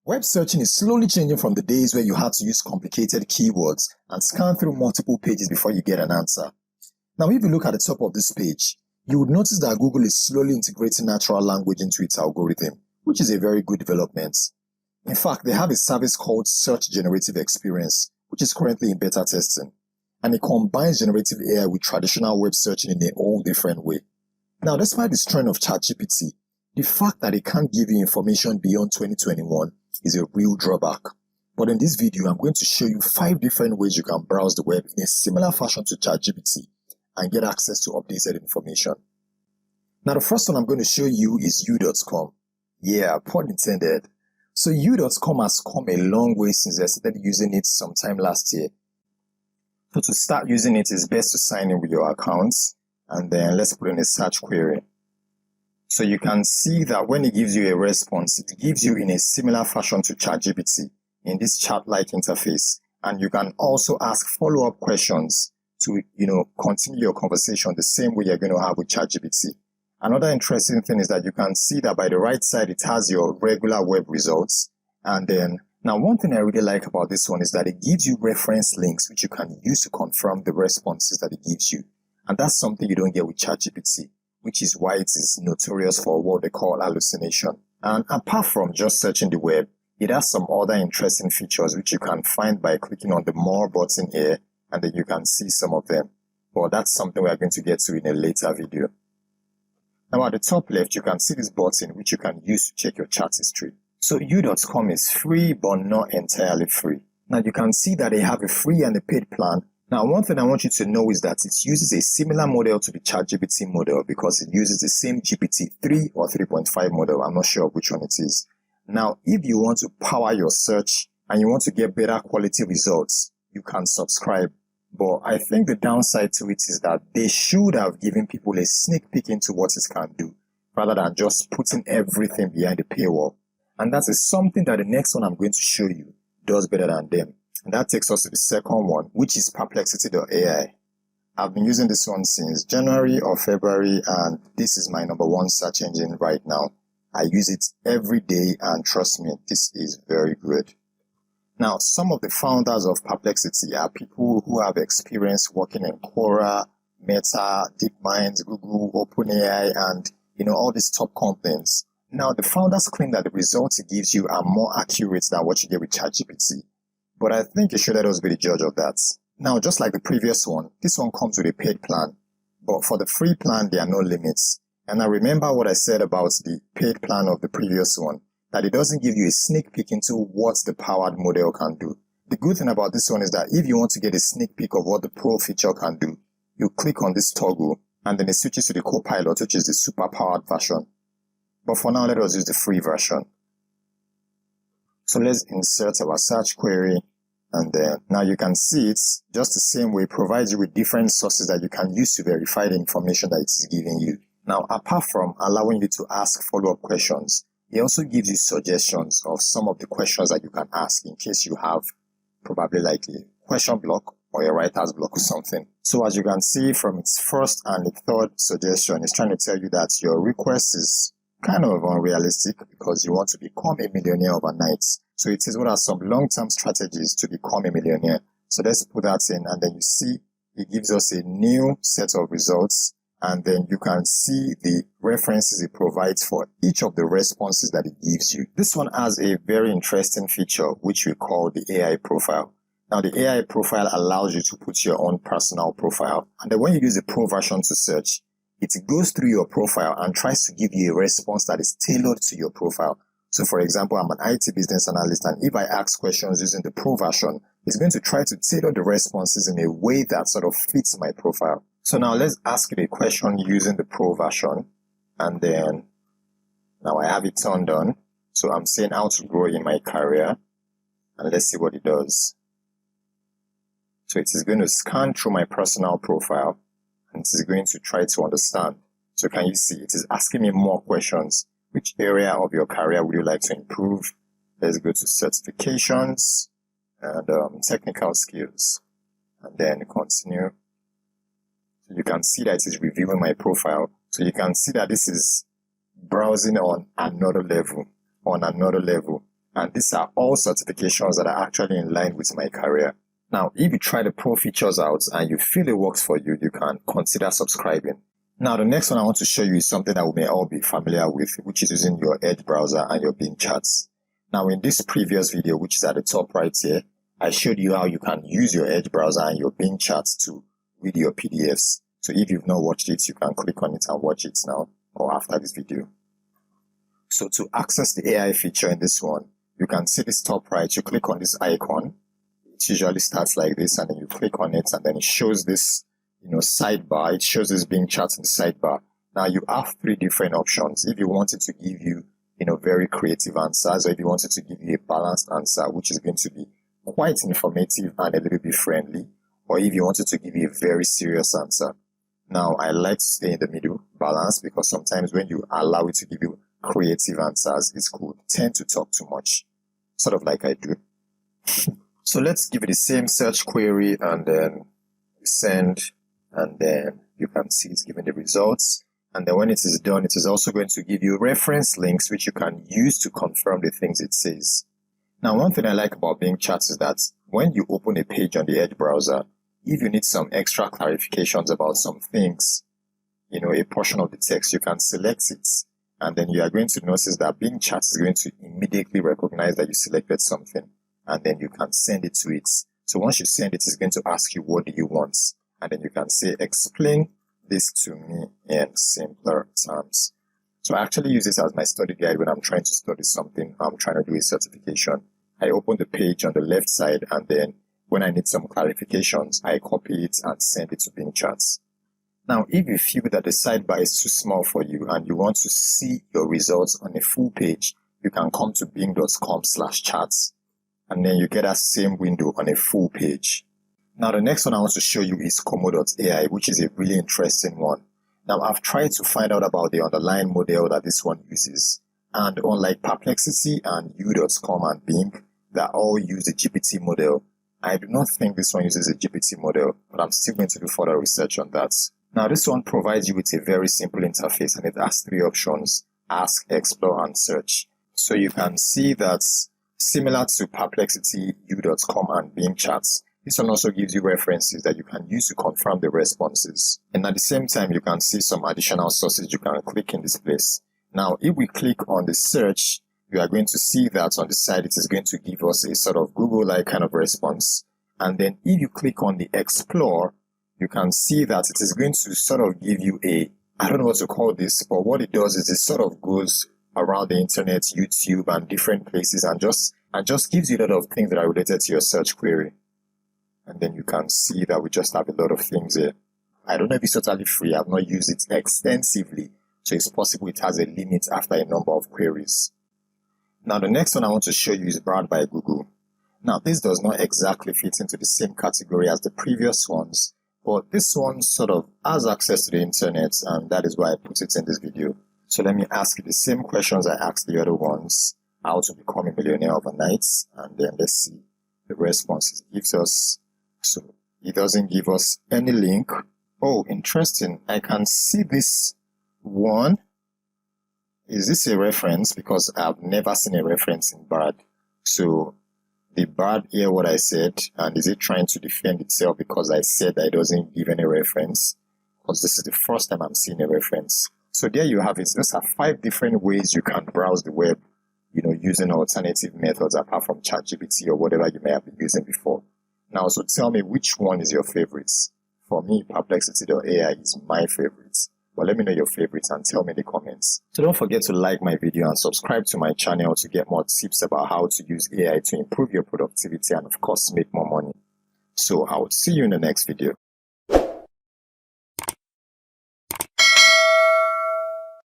Web searching is slowly changing from the days where you had to use complicated keywords and scan through multiple pages before you get an answer. Now, if you look at the top of this page, you would notice that Google is slowly integrating natural language into its algorithm, which is a very good development. In fact, they have a service called Search Generative Experience, which is currently in beta testing, and it combines generative AI with traditional web searching in a whole different way. Now, despite this trend of ChatGPT, the fact that it can't give you information beyond 2021 is a real drawback. But in this video, I'm going to show you 5 different ways you can browse the web in a similar fashion to ChatGPT and get access to updated information. Now, the first one I'm going to show you is u.com. Yeah, pun intended. So u.com has come a long way since I started using it sometime last year. So to start using it, it's best to sign in with your account, and then let's put in a search query. So you can see that when it gives you a response, it gives you in a similar fashion to ChatGPT in this chat-like interface. And you can also ask follow-up questions to, continue your conversation the same way you're going to have with ChatGPT. Another interesting thing is that you can see that by the right side, it has your regular web results. And then, now one thing I really like about this one is that it gives you reference links, which you can use to confirm the responses that it gives you. And that's something you don't get with ChatGPT, which is why it is notorious for what they call hallucination. And apart from just searching the web, it has some other interesting features which you can find by clicking on the More button here, and then you can see some of them. But that's something we are going to get to in a later video. Now at the top left, you can see this button which you can use to check your chat history. So u.com is free, but not entirely free. Now you can see that they have a free and a paid plan. Now, one thing I want you to know is that it uses a similar model to the ChatGPT model because it uses the same GPT-3 or 3.5 model. I'm not sure which one it is. Now, if you want to power your search and you want to get better quality results, you can subscribe. But I think the downside to it is that they should have given people a sneak peek into what it can do, rather than just putting everything behind the paywall. And that is something that the next one I'm going to show you does better than them. And that takes us to the second one, which is perplexity.ai. I've been using this one since January or February, and this is my #1 search engine right now. I use it every day, and trust me, this is very good. Now, some of the founders of Perplexity are people who have experience working in Quora, Meta, DeepMind, Google, OpenAI, and all these top companies. Now, the founders claim that the results it gives you are more accurate than what you get with ChatGPT. But I think you should let us be the judge of that. Now, just like the previous one, this one comes with a paid plan. But for the free plan, there are no limits. And I remember what I said about the paid plan of the previous one, that it doesn't give you a sneak peek into what the powered model can do. The good thing about this one is that if you want to get a sneak peek of what the pro feature can do, you click on this toggle, and then it switches to the Copilot, which is the super powered version. But for now, let us use the free version. So let's insert our search query, and then now you can see it's just the same way. It provides you with different sources that you can use to verify the information that it's giving you. Now, apart from allowing you to ask follow-up questions, it also gives you suggestions of some of the questions that you can ask in case you have probably like a question block or a writer's block or something. So as you can see from its first and the third suggestion, it's trying to tell you that your request is kind of unrealistic because you want to become a millionaire overnight. So it says what are some long-term strategies to become a millionaire. So let's put that in, and then you see it gives us a new set of results, and then you can see the references it provides for each of the responses that it gives you. This one has a very interesting feature which we call the AI profile. Now the AI profile allows you to put your own personal profile, and then when you use the pro version to search, it goes through your profile and tries to give you a response that is tailored to your profile. So for example, I'm an IT business analyst, and if I ask questions using the pro version, it's going to try to tailor the responses in a way that sort of fits my profile. So now let's ask it a question using the pro version, and then now I have it turned on. So I'm saying how to grow in my career, and let's see what it does. So it is going to scan through my personal profile, and it is going to try to understand. So can you see it is asking me more questions. Which area of your career would you like to improve? Let's go to certifications and technical skills, and then continue. So you can see that it is reviewing my profile. So you can see that this is browsing on another level, And these are all certifications that are actually in line with my career. Now, if you try the pro features out and you feel it works for you, you can consider subscribing. Now, the next one I want to show you is something that we may all be familiar with, which is using your Edge browser and your Bing chats. Now, in this previous video, which is at the top right here, I showed you how you can use your Edge browser and your Bing chats to read your PDFs. So if you've not watched it, you can click on it and watch it now or after this video. So to access the AI feature in this one, you can see this top right, you click on this icon. It usually starts like this, and then you click on it, and then it shows this, sidebar. It shows this Bing chat in the sidebar. Now you have three different options. If you wanted to give you, very creative answers, or if you wanted to give you a balanced answer, which is going to be quite informative and a little bit friendly, or if you wanted to give you a very serious answer. Now, I like to stay in the middle, balance, because sometimes when you allow it to give you creative answers, it could tend to talk too much, sort of like I do. So let's give it the same search query, and then send, and then you can see it's giving the results. And then when it is done, it is also going to give you reference links, which you can use to confirm the things it says. Now, one thing I like about Bing Chat is that when you open a page on the Edge browser, if you need some extra clarifications about some things, a portion of the text, you can select it. And then you are going to notice that Bing Chat is going to immediately recognize that you selected something. And then you can send it to it. So once you send it, it's going to ask you, what do you want? And then you can say, explain this to me in simpler terms. So I actually use this as my study guide when I'm trying to study something. I'm trying to do a certification. I open the page on the left side, and then when I need some clarifications, I copy it and send it to Bing Chats. Now, if you feel that the sidebar is too small for you and you want to see your results on a full page, you can come to bing.com/chats, and then you get that same window on a full page. Now, the next one I want to show you is Como.ai, which is a really interesting one. Now, I've tried to find out about the underlying model that this one uses. And unlike Perplexity and U.com and Bing, that all use the GPT model, I do not think this one uses a GPT model, but I'm still going to do further research on that. Now, this one provides you with a very simple interface, and it has three options: ask, explore, and search. So you can see that similar to Perplexity, U.com, and Bing chats, this one also gives you references that you can use to confirm the responses. And at the same time, you can see some additional sources you can click in this place. Now, if we click on the search, you are going to see that on the side, it is going to give us a sort of Google-like kind of response. And then if you click on the explore, you can see that it is going to sort of give you I don't know what to call this, but what it does is it sort of goes around the internet, YouTube, and different places, and just gives you a lot of things that are related to your search query. And then you can see that we just have a lot of things here. I don't know if it's totally free. I've not used it extensively, so it's possible it has a limit after a number of queries. Now, the next one I want to show you is Brand by Google. Now, this does not exactly fit into the same category as the previous ones, but this one sort of has access to the internet, and that is why I put it in this video. So let me ask you the same questions I asked the other ones: how to become a millionaire overnight, and then let's see the responses it gives us. So it doesn't give us any link. Oh, interesting. I can see this one. Is this a reference? Because I've never seen a reference in Bard. So did Bard hear what I said? And is it trying to defend itself because I said that it doesn't give any reference? Because this is the first time I'm seeing a reference. So there you have it. Those are 5 different ways you can browse the web, using alternative methods apart from ChatGPT or whatever you may have been using before. Now, so tell me, which one is your favorites? For me, perplexity.ai is my favorite. But let me know your favorites and tell me in the comments. So don't forget to like my video and subscribe to my channel to get more tips about how to use AI to improve your productivity and, of course, make more money. So I will see you in the next video.